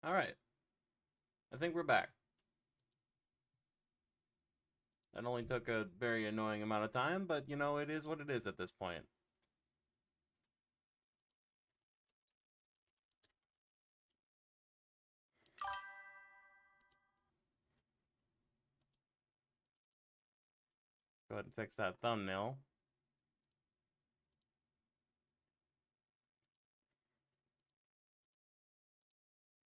Alright. I think we're back. That only took a very annoying amount of time, but you know, it is what it is at this point. Go ahead and fix that thumbnail.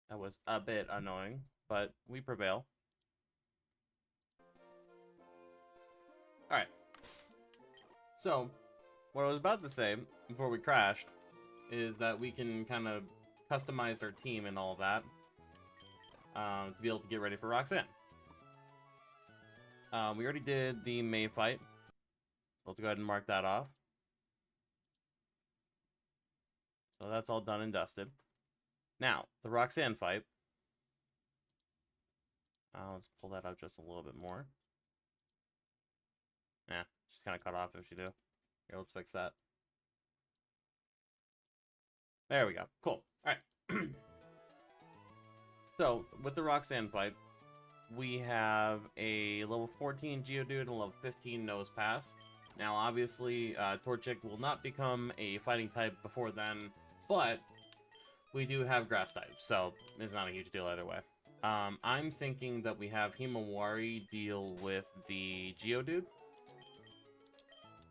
That was a bit annoying, but we prevail. Alright. So, what I was about to say, before we crashed, is that we can kind of customize our team and all of that to be able to get ready for Roxanne. We already did the May fight, so let's go ahead and mark that off. So that's all done and dusted. Now, the Roxanne fight. Let's pull that up just a little bit more. She's kind of cut off if she do. Here, let's fix that. There we go. Cool. Alright. So, with the Roxanne fight, we have a level 14 Geodude and a level 15 Nosepass. Now, obviously, Torchic will not become a fighting type before then, but we do have grass type, so it's not a huge deal either way. I'm thinking that we have Himawari deal with the Geodude,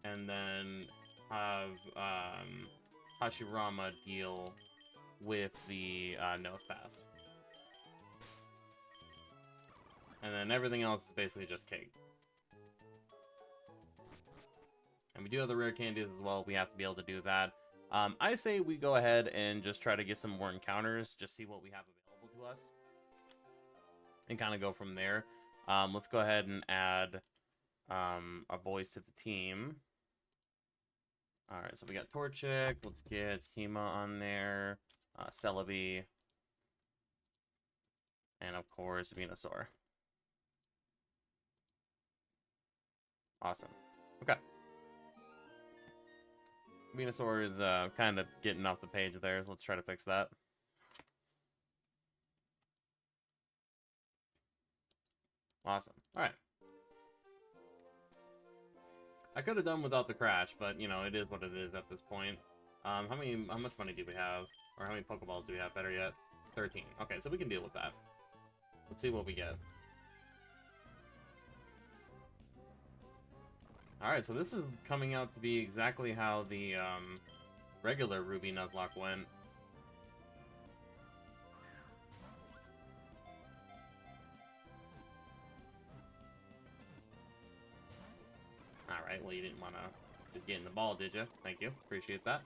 and then have Hashirama deal with the Nosepass. And then everything else is basically just cake. And we do have the rare candies as well. We have to be able to do that. I say we go ahead and just try to get some more encounters. Just see what we have available to us. And kind of go from there. Let's go ahead and add our boys to the team. Alright, so we got Torchic. Let's get Hima on there. Celebi. And of course, Venasaur. Awesome. Okay. Venusaur is kind of getting off the page there, so let's try to fix that. Awesome. Alright. I could have done without the crash, but, you know, it is what it is at this point. How much money do we have? Or how many Pokeballs do we have, better yet? 13. Okay, so we can deal with that. Let's see what we get. Alright, so this is coming out to be exactly how the regular Ruby Nuzlocke went. Alright, well you didn't want to just get in the ball, did you? Thank you, appreciate that.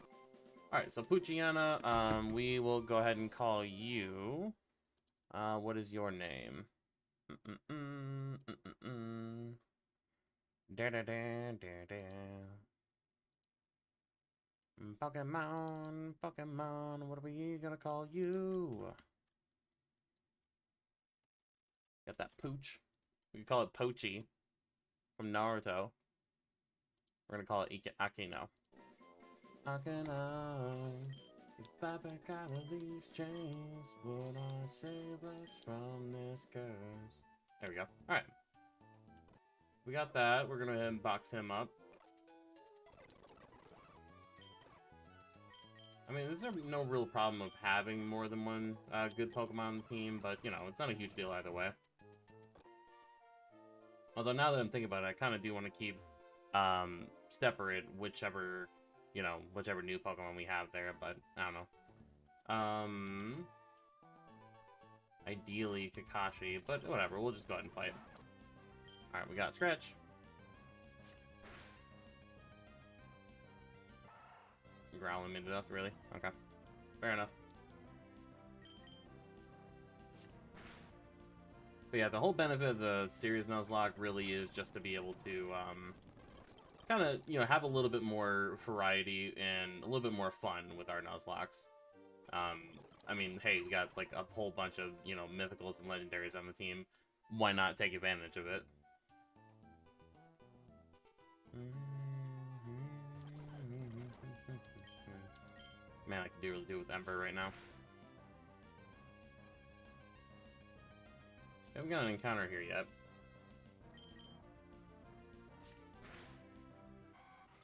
Alright, so Poochyena, we will go ahead and call you... what is your name? Pokemon, what are we gonna call you? Got that Pooch. We can call it Pochi from Naruto. We're gonna call it Akino. Akino, if I break out of these chains, will I save us from this curse? There we go. Alright. We got that. We're gonna go ahead and box him up. I mean, there's no real problem of having more than one good Pokemon on the team, but, you know, it's not a huge deal either way. Although, now that I'm thinking about it, I kind of do want to keep separate whichever new Pokemon we have there, but I don't know. Ideally, Kakashi, but whatever, we'll just go ahead and fight. Alright, we got Scratch. Growling me to death, really? Okay. Fair enough. But yeah, the whole benefit of the Series Nuzlocke really is just to be able to, kind of, you know, have a little bit more variety and a little bit more fun with our Nuzlockes. I mean, hey, we got, like, a whole bunch of, you know, mythicals and legendaries on the team. Why not take advantage of it? Man, I could really do with Ember right now. Haven't got an encounter here yet.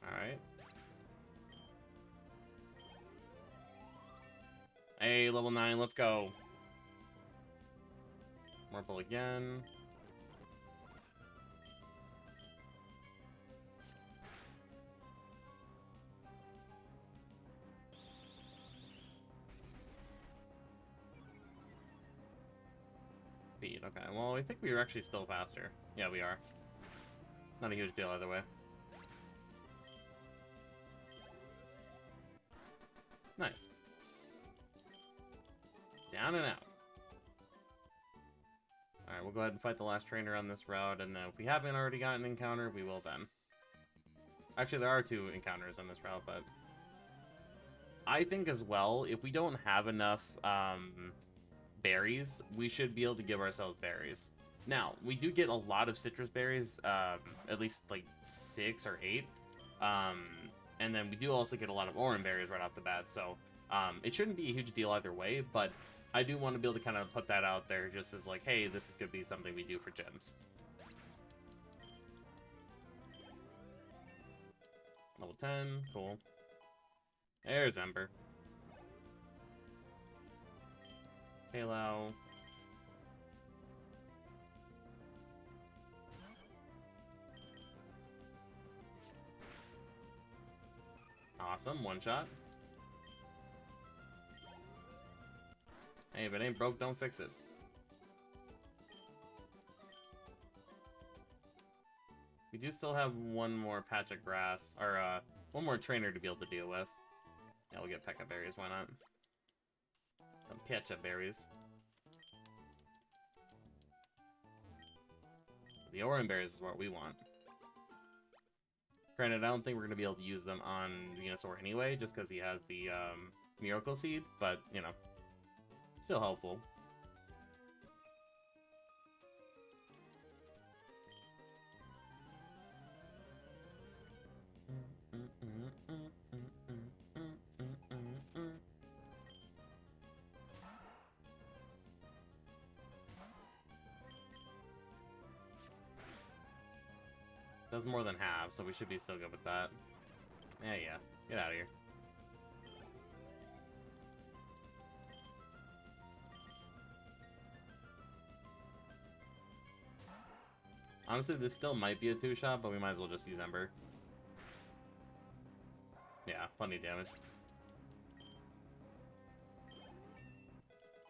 Alright. Hey, level 9, let's go. Wurmple again. Speed, okay. Well, I think we are actually still faster. Yeah, we are. Not a huge deal either way. Nice. Down and out. Alright, we'll go ahead and fight the last trainer on this route, and if we haven't already gotten an encounter, we will then. Actually, there are 2 encounters on this route, but... I think as well, if we don't have enough berries, we should be able to give ourselves berries. Now, we do get a lot of citrus berries, at least like 6 or 8. And then we do also get a lot of orange berries right off the bat, so it shouldn't be a huge deal either way, but I do want to be able to kind of put that out there just as like, hey, this could be something we do for gems. Level 10, cool. There's Ember. Halo. Awesome, one shot. Hey, if it ain't broke, don't fix it. We do still have one more patch of grass, or one more trainer to be able to deal with. Yeah, we'll get Pekka berries, why not? Some Pecha berries. The orange berries is what we want. Granted, I don't think we're going to be able to use them on Venasaur anyway, just because he has the Miracle Seed, but, you know, still helpful. Does more than half, so we should be still good with that. Yeah. Get out of here. Honestly, this still might be a 2-shot, but we might as well just use Ember. Yeah, plenty of damage.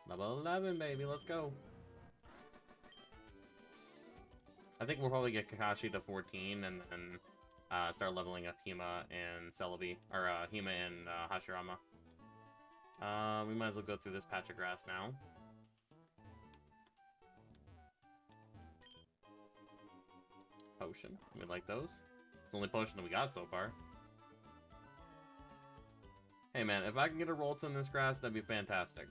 Level 11, baby, let's go. I think we'll probably get Kakashi to 14 and then start leveling up Hima and Celebi, or Hima and Hashirama. We might as well go through this patch of grass now. Potion, we like those. It's the only potion that we got so far. Hey man, if I can get a Rolts in this grass, that'd be fantastic.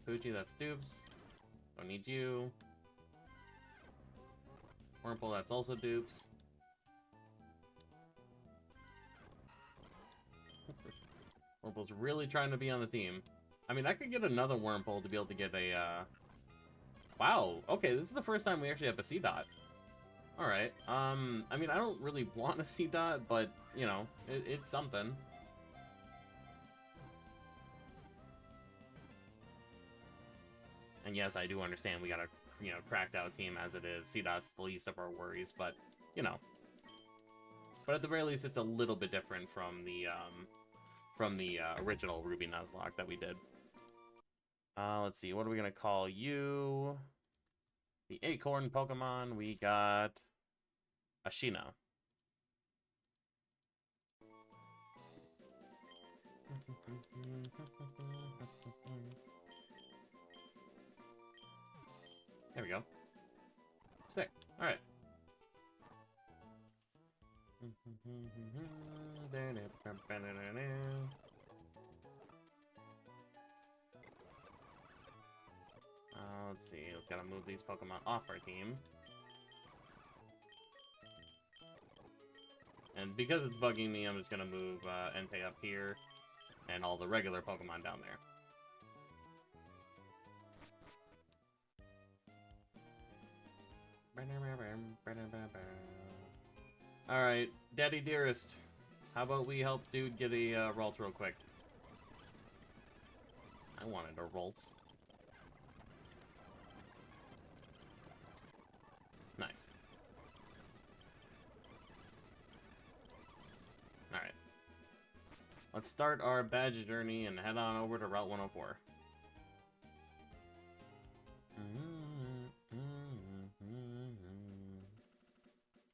Poochie, that's dupes. Don't need you. Wurmple, that's also dupes. Wurmple's really trying to be on the team. I mean, I could get another Wurmple to be able to get a, Wow, okay, this is the first time we actually have a C-Dot. Alright, I mean, I don't really want a C-Dot, but, you know, it's something. And yes, I do understand we got a, you know, cracked out team as it is. C-Dot's the least of our worries, but, you know. But at the very least, it's a little bit different from the original Ruby Nuzlocke that we did. Let's see, what are we gonna call you? The Acorn Pokemon, we got Ashina. There we go. Sick. Alright. Let's see. We've got to move these Pokemon off our team. And because it's bugging me, I'm just going to move Entei up here and all the regular Pokemon down there. Alright, Daddy Dearest. How about we help dude get a Ralt real quick? I wanted a Ralt. Nice. Alright. Let's start our badge journey and head on over to Route 104.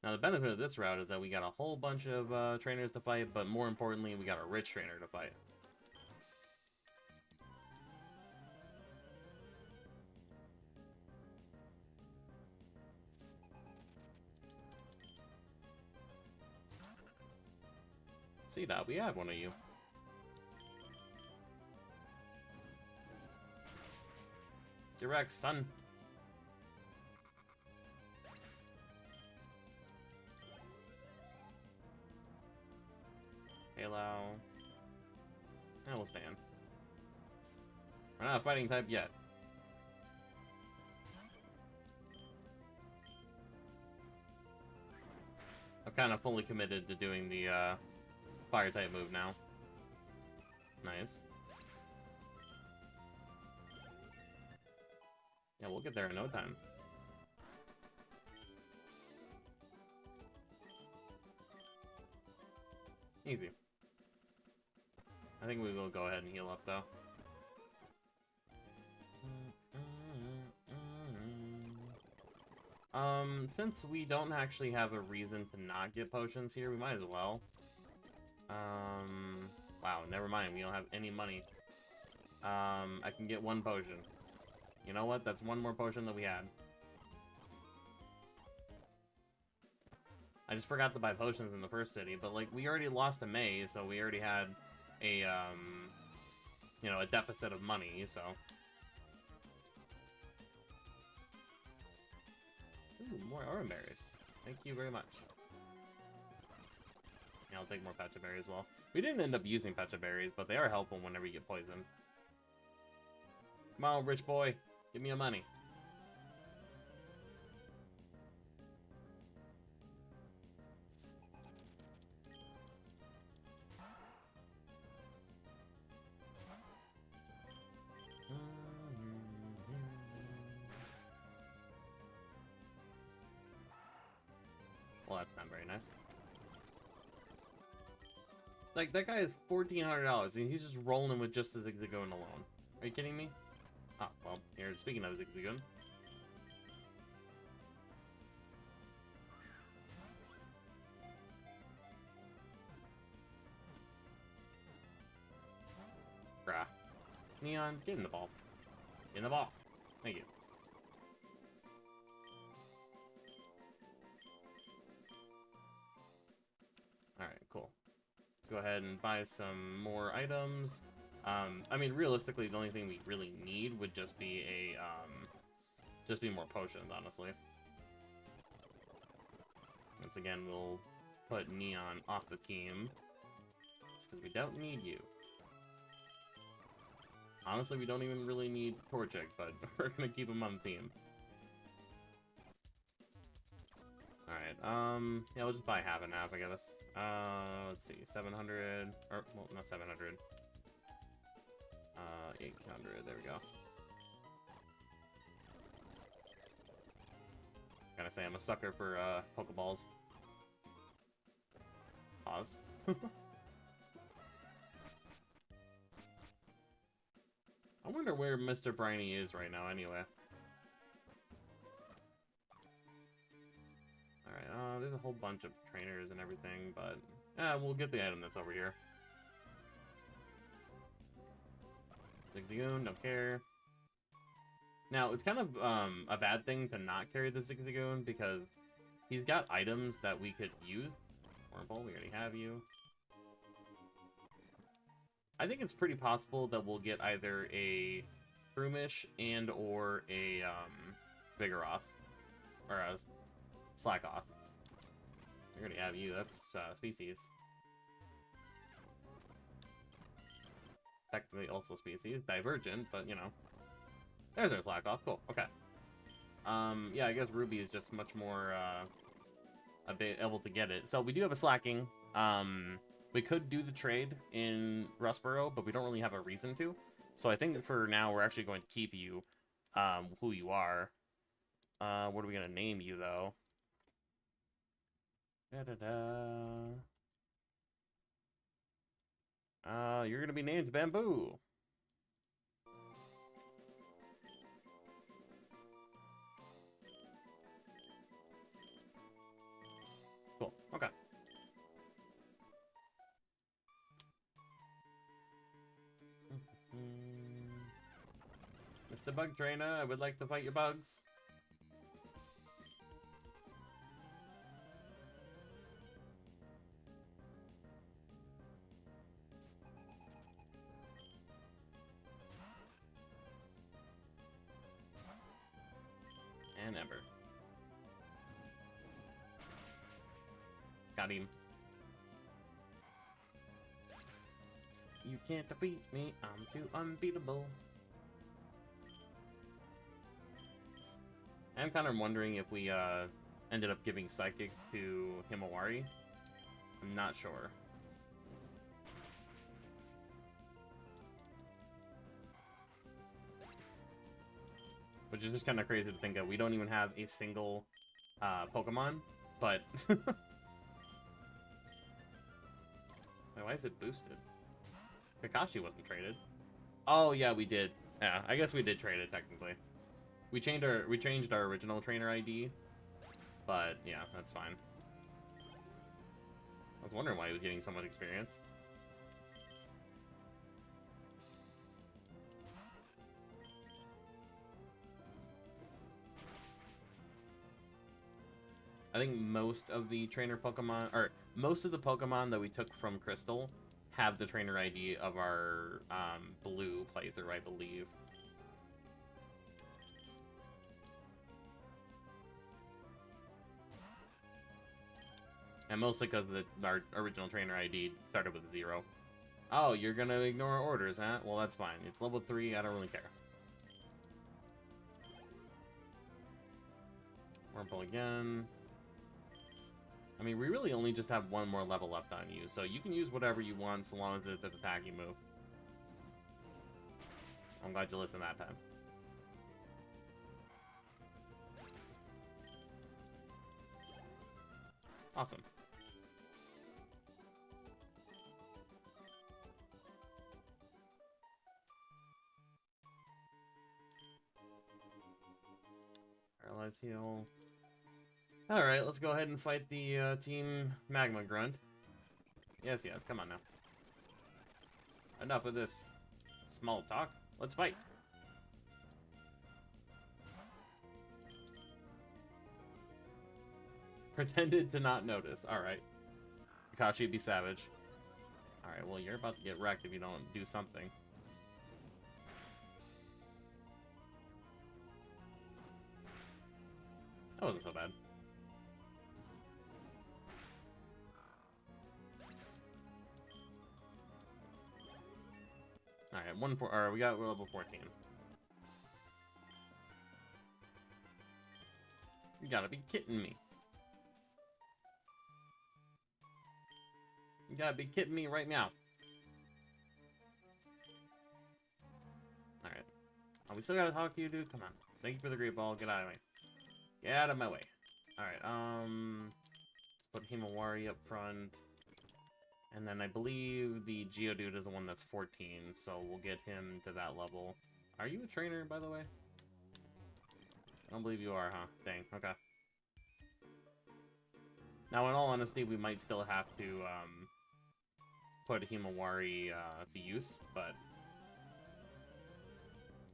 Now, the benefit of this route is that we got a whole bunch of trainers to fight, but more importantly, we got a rich trainer to fight. See that? We have one of you. Direct, son. Halo. And we'll stand. We're not a fighting type yet. I'm kind of fully committed to doing the fire type move now. Nice. Yeah, we'll get there in no time. Easy. I think we will go ahead and heal up, though. Since we don't actually have a reason to not get potions here, we might as well. Wow, never mind, we don't have any money. I can get one potion. You know what? That's one more potion that we had. I just forgot to buy potions in the first city, but, like, we already lost a maze, so we already had a, you know, a deficit of money, so... Ooh, more orange berries. Thank you very much. Yeah, I'll take more Pecha berries as well. We didn't end up using Pecha berries, but they are helpful whenever you get poisoned. Come on, rich boy. Give me your money. Well, that's not very nice. Like, that guy is $1,400, and he's just rolling with just a Zigzagoon alone. Are you kidding me? Ah, well, here, speaking of Zigzagoon. Bruh. Neon, get in the ball. Get in the ball. Thank you. Alright, cool. Let's go ahead and buy some more items. I mean, realistically, the only thing we really need would just be a, just be more potions, honestly. Once again, we'll put Neon off the team. Just because we don't need you. Honestly, we don't even really need Torchic, but we're gonna keep him on the team. Alright, yeah, we'll just buy half and half, I guess. Let's see, 700, or, well, not 700. 800, there we go. Gotta say, I'm a sucker for, Pokeballs. Pause. I wonder where Mr. Briny is right now, anyway. Alright, there's a whole bunch of trainers and everything, but... we'll get the item that's over here. Zigzagoon, don't care. Now, it's kind of, a bad thing to not carry the Zigzagoon, because he's got items that we could use. Wormhole, we already have you. I think it's pretty possible that we'll get either a Broomish and or a, Vigoroth. Or a Slackoth. We already have you, that's, species. Technically also species, Divergent, but, you know. There's our Slackoth, cool, okay. Yeah, I guess Ruby is just much more, able to get it. So we do have a slacking. We could do the trade in Rustboro, but we don't really have a reason to. So I think that for now, we're actually going to keep you who you are. What are we going to name you, though? You're going to be named Bamboo. Cool. Okay. Mr. Bug Trainer, I would like to fight your bugs. And Ember. Got him. You can't defeat me, I'm too unbeatable. I'm kind of wondering if we ended up giving Psychic to Himawari. I'm not sure. Which is just kind of crazy to think that we don't even have a single Pokemon, but... Wait, why is it boosted? Kakashi wasn't traded. Oh yeah, we did. Yeah, I guess we did trade it technically. We changed our original trainer ID, but yeah, that's fine. I was wondering why he was getting so much experience. I think most of the trainer Pokemon, or most of the Pokemon that we took from Crystal have the trainer ID of our blue playthrough, I believe. And mostly because our original trainer ID started with 0. Oh, you're gonna ignore orders, huh? Well, that's fine. It's level 3, I don't really care. Wurmple again. I mean, we really only just have one more level left on you, so you can use whatever you want so long as it's an attacking move. I'm glad you listened that time. Awesome. Paralyze heal. Alright, let's go ahead and fight the Team Magma Grunt. Yes, yes, come on now. Enough of this small talk. Let's fight. Pretended to not notice. Alright. Kakashi, be savage. Alright, well, you're about to get wrecked if you don't do something. That wasn't so bad. Alright, we got level 14. You gotta be kidding me. You gotta be kidding me right now. Alright. Oh, we still gotta talk to you, dude? Come on. Thank you for the great ball. Get out of my way. Get out of my way. Alright, put Himawari up front. And then I believe the Geodude is the one that's 14, so we'll get him to that level. Are you a trainer, by the way? I don't believe you are, huh? Dang, okay. Now, in all honesty, we might still have to, put Himawari, to use, but...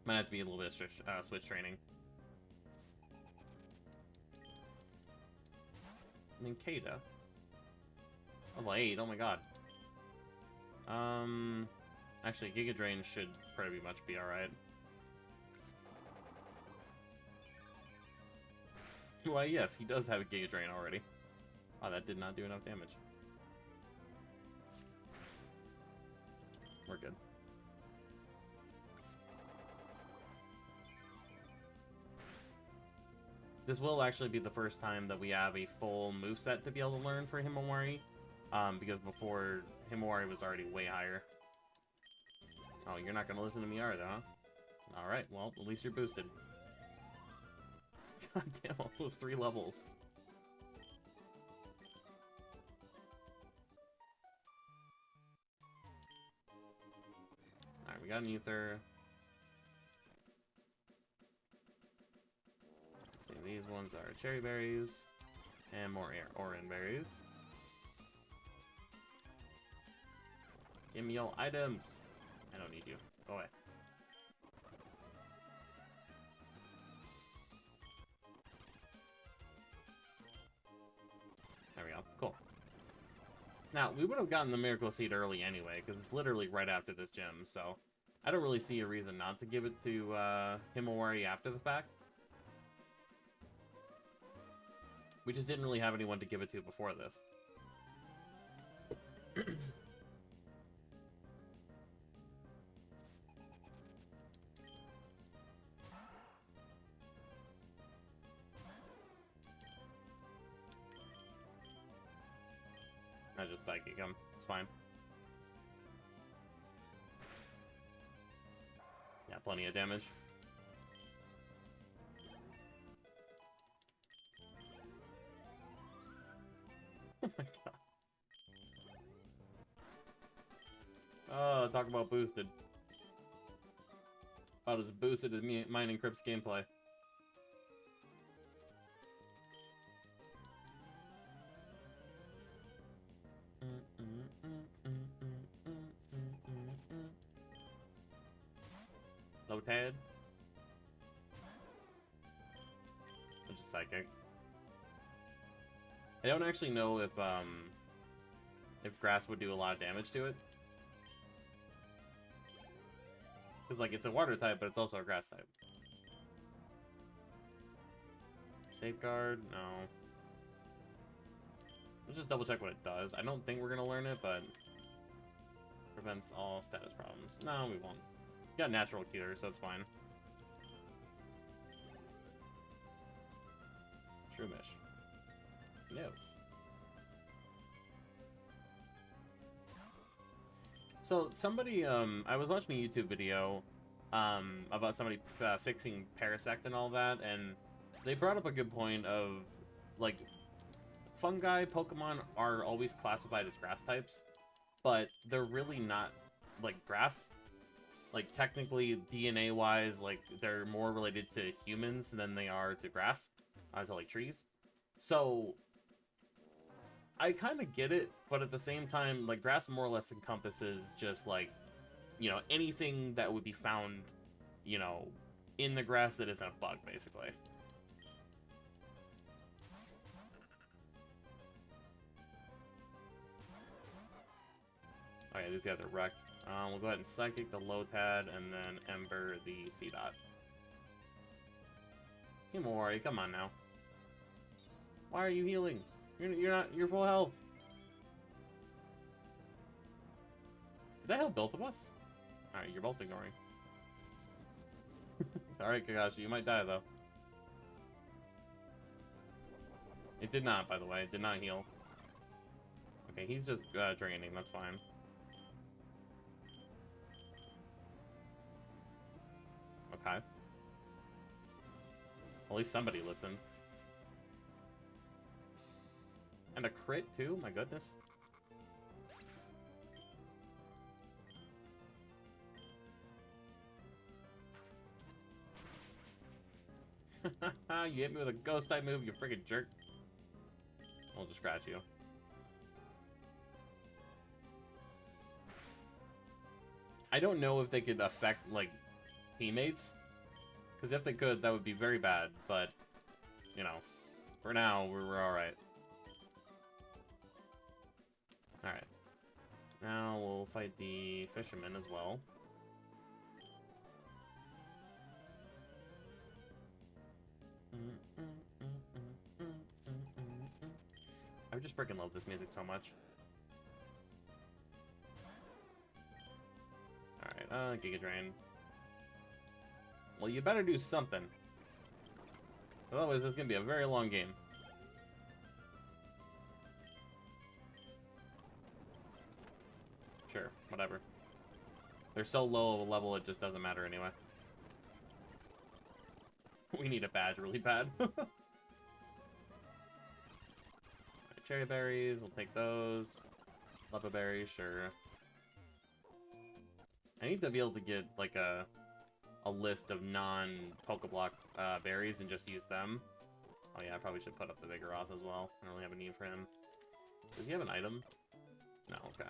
might have to be a little bit of switch training. And then Kada. Level 8, oh my god. Actually, Giga Drain should pretty much be alright. Why, yes, he does have a Giga Drain already. Oh, that did not do enough damage. We're good. This will actually be the first time that we have a full moveset to be able to learn for Himawari. Because before, Himawari was already way higher. Oh, you're not going to listen to me either, huh? Alright, well, at least you're boosted. God damn, almost 3 levels. Alright, we got an Ether. Let's see, these ones are cherry berries. And more orange berries. Give me your items. I don't need you. Go away. There we go. Cool. Now, we would have gotten the Miracle Seed early anyway, because it's literally right after this gym, so I don't really see a reason not to give it to Himawari after the fact. We just didn't really have anyone to give it to before this. I just psychic him. It's fine. Yeah, plenty of damage. Oh my god. Oh, talk about boosted. About as boosted as mine and Crypt's gameplay. Low Tad. Which is psychic. I don't actually know if grass would do a lot of damage to it. Because, like, it's a water type, but it's also a grass type. Safeguard? No. Let's just double check what it does. I don't think we're gonna learn it, but prevents all status problems. No, we won't. We got natural cuter, so it's fine. Shroomish. No. So somebody, I was watching a YouTube video about somebody fixing Parasect and all that, and they brought up a good point of, like, fungi Pokemon are always classified as grass types, but they're really not, like, grass. Like, technically, DNA-wise, like, they're more related to humans than they are to grass, to, like, trees. So, I kind of get it, but at the same time, like, grass more or less encompasses just, like, you know, anything that would be found, you know, in the grass that isn't a bug, basically. Okay, these guys are wrecked. We'll go ahead and Psychic the Lotad, and then Ember the C-Dot. Himawari, come on now. Why are you healing? You're full health. Did that help both of us? Alright, you're both ignoring. Alright, Kakashi, you might die, though. It did not, by the way. It did not heal. Okay, he's just draining. That's fine. Okay. At least somebody listened. And a crit, too? My goodness. You hit me with a ghost type move, you friggin' jerk. I'll just scratch you. I don't know if they could affect, like, teammates. Because if they could, that would be very bad. But, you know, for now, we're alright. Alright. Now we'll fight the fisherman as well. I just freaking love this music so much. Alright, Giga Drain. Well, you better do something. Otherwise, it's gonna be a very long game. Sure, whatever. They're so low of a level, it just doesn't matter anyway. We need a badge really bad. Cherry berries, we'll take those. Lepa berries, sure. I need to be able to get, like, a list of non-Pokeblock berries and just use them. Oh yeah, I probably should put up the Vigoroth as well. I don't really have a need for him. Does he have an item? No, okay.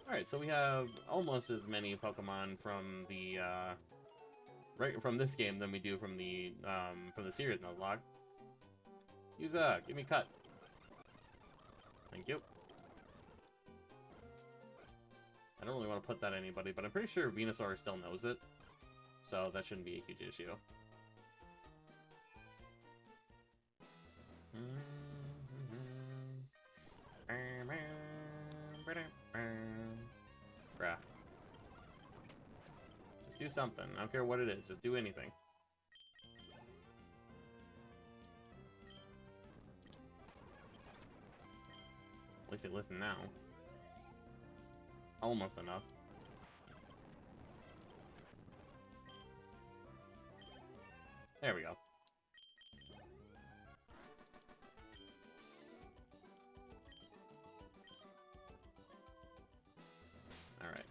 Alright, so we have almost as many Pokemon from the, right from this game than we do from the series Nuzlocke. Use give me cut. Thank you. I don't really want to put that on anybody, but I'm pretty sure Venasaur still knows it. So that shouldn't be a huge issue. Bruh. Just do something. I don't care what it is. Just do anything. At least they listen now. Almost enough. There we go. Alright.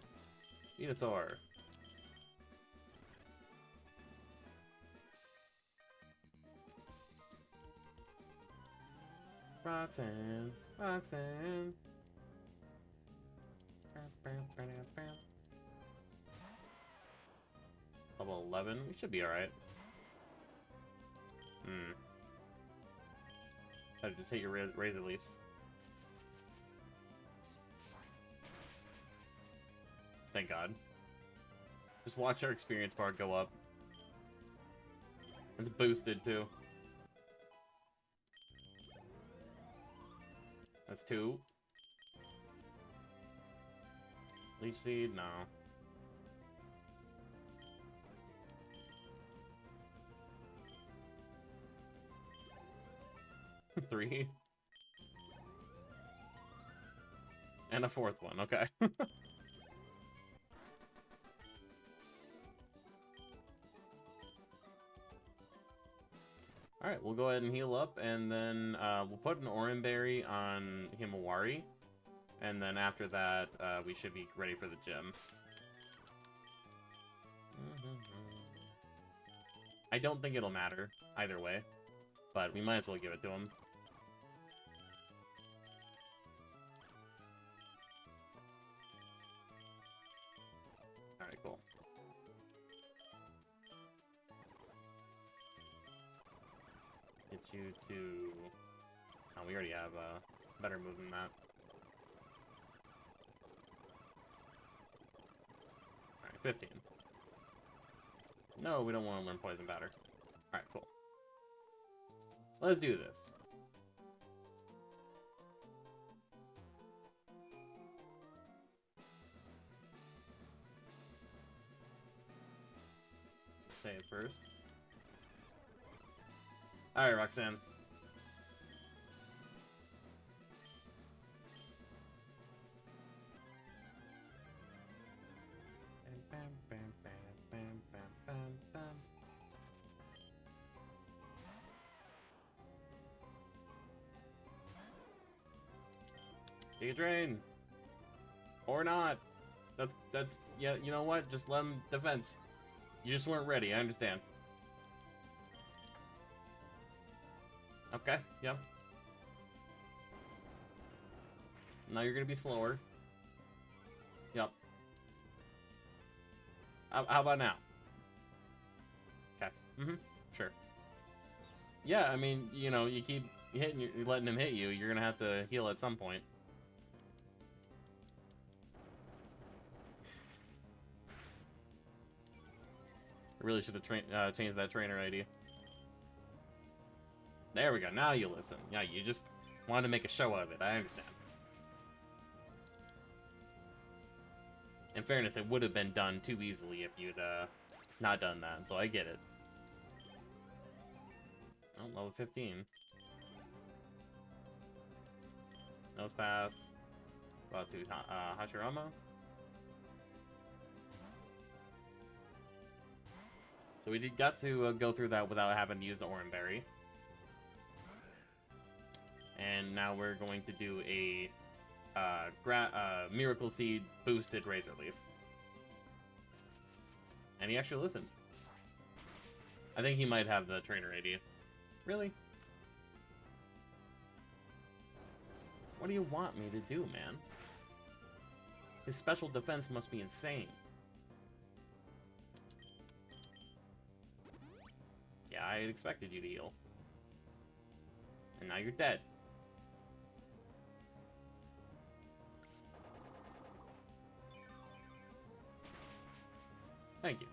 Venusaur. Roxanne. Roxanne. Level 11. We should be alright. I just hit your razor leaves. Thank God. Just watch our experience bar go up. It's boosted too. That's 2. Leech Seed? No. Three. And a 4th one, okay. Alright, we'll go ahead and heal up, and then we'll put an Oranberry on Himawari. And then after that, we should be ready for the gym. I don't think it'll matter either way, but we might as well give it to him. Alright, cool. Get you to... Oh, we already have a better move than that. Alright, 15. No, we don't want to learn Poison Batter. Alright, cool. Let's do this. Save first. Alright, Roxanne. Take a drain. Or not. That's yeah, you know what? Just let him defense. You just weren't ready, I understand. Okay, yeah. Now you're gonna be slower. Yep. How about now? Okay. Sure. Yeah, I mean, you know, you keep hitting, you're letting him hit you. You're gonna have to heal at some point. I really should have changed that trainer ID. There we go. Now you listen. Yeah, you just wanted to make a show of it. I understand. in fairness, it would have been done too easily if you'd not done that, so I get it. Oh, level 15. Nose pass. About to Hashirama. So we got to go through that without having to use the Oran Berry. And now we're going to do a Miracle Seed boosted Razor Leaf. And he actually listened. I think he might have the trainer ID. Really? What do you want me to do, man? His special defense must be insane. Yeah, I expected you to heal. And now you're dead. Thank you.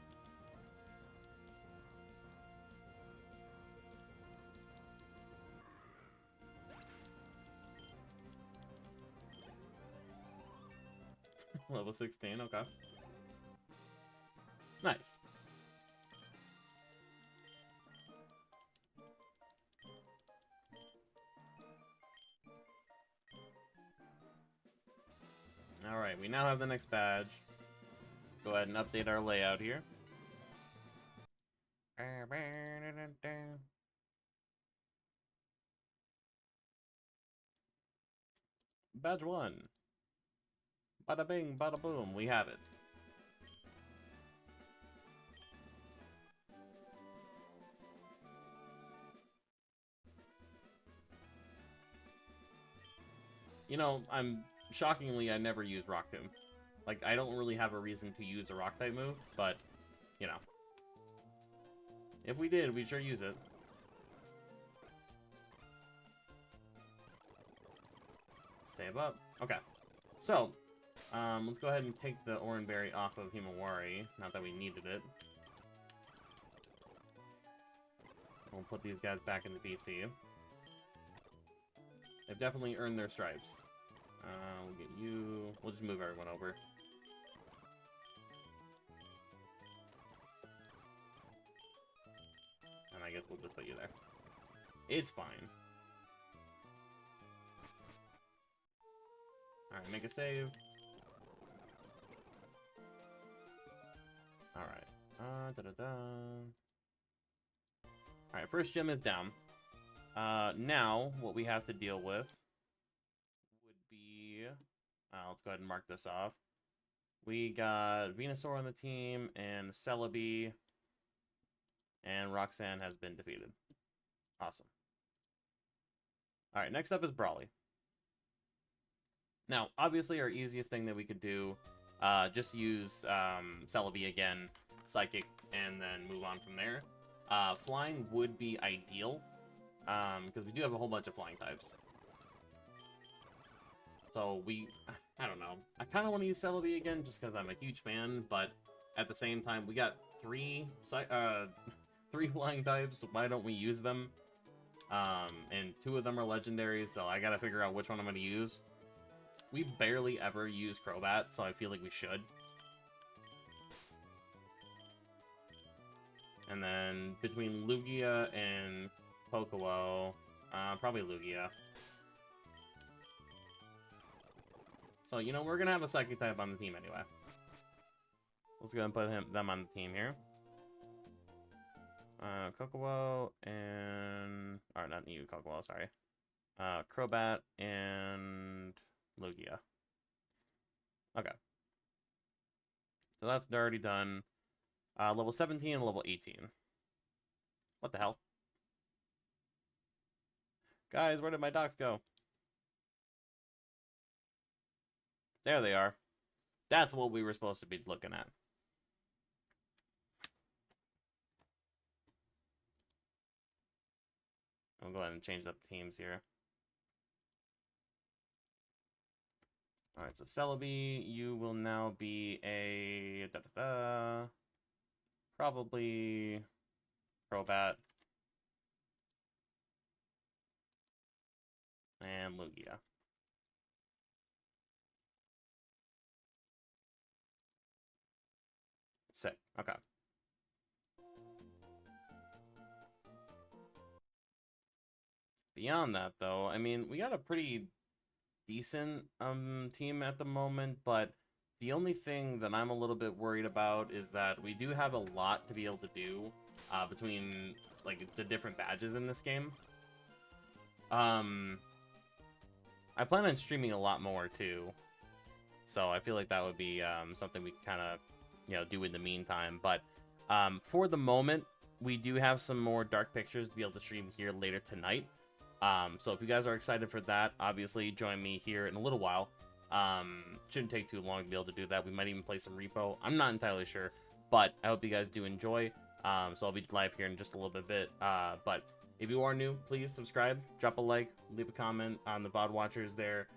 Level 16, okay. Nice. Alright, we now have the next badge. Go ahead and update our layout here. Badge 1. Bada bing, bada boom, we have it. You know, shockingly, I never use Rock Tomb. Like, I don't really have a reason to use a Rock type move, but, you know. If we did, we'd sure use it. Save up. Okay. So, let's go ahead and take the Oran Berry off of Himawari. Not that we needed it. We'll put these guys back in the BC. They've definitely earned their stripes. We'll get you... We'll just move everyone over. And I guess we'll just put you there. It's fine. Alright, make a save. Alright. Alright, first gym is down. Now, what we have to deal with would be... let's go ahead and mark this off. We got Venasaur on the team, and Celebi, and Roxanne has been defeated. Awesome. Alright, next up is Brawly. Now, obviously, our easiest thing that we could do, just use Celebi again, Psychic, and then move on from there. Flying would be ideal, because we do have a whole bunch of flying types. So I don't know. I kind of want to use Celebi again, just because I'm a huge fan, but at the same time, we got three flying types, so why don't we use them? And 2 of them are legendaries, so I gotta figure out which one I'm gonna use. We barely ever use Crobat, so I feel like we should. And then between Lugia and Pokewo, probably Lugia. So, you know, we're gonna have a Psychic type on the team anyway. Let's go and put them on the team here. Kokowo and... Or not you, Kokowo, sorry. Crobat and Lugia. Okay. So that's already done. Level 17 and level 18. What the hell? Guys, where did my docs go? There they are. That's what we were supposed to be looking at. I'll go ahead and change up teams here. Alright, so Celebi, you will now be a... probably Crobat. And Lugia. Okay. Beyond that, though, I mean, we got a pretty decent team at the moment, but the only thing that I'm a little bit worried about is that we do have a lot to be able to do between like the different badges in this game. I plan on streaming a lot more too, so I feel like that would be something we kind of do in the meantime. But for the moment, we do have some more dark pictures to be able to stream here later tonight. So if you guys are excited for that, obviously join me here in a little while. Shouldn't take too long to be able to do that. We might even play some repo. I'm not entirely sure, but I hope you guys do enjoy. So I'll be live here in just a little bit. But if you are new, please subscribe, drop a like, leave a comment on the VOD watchers there.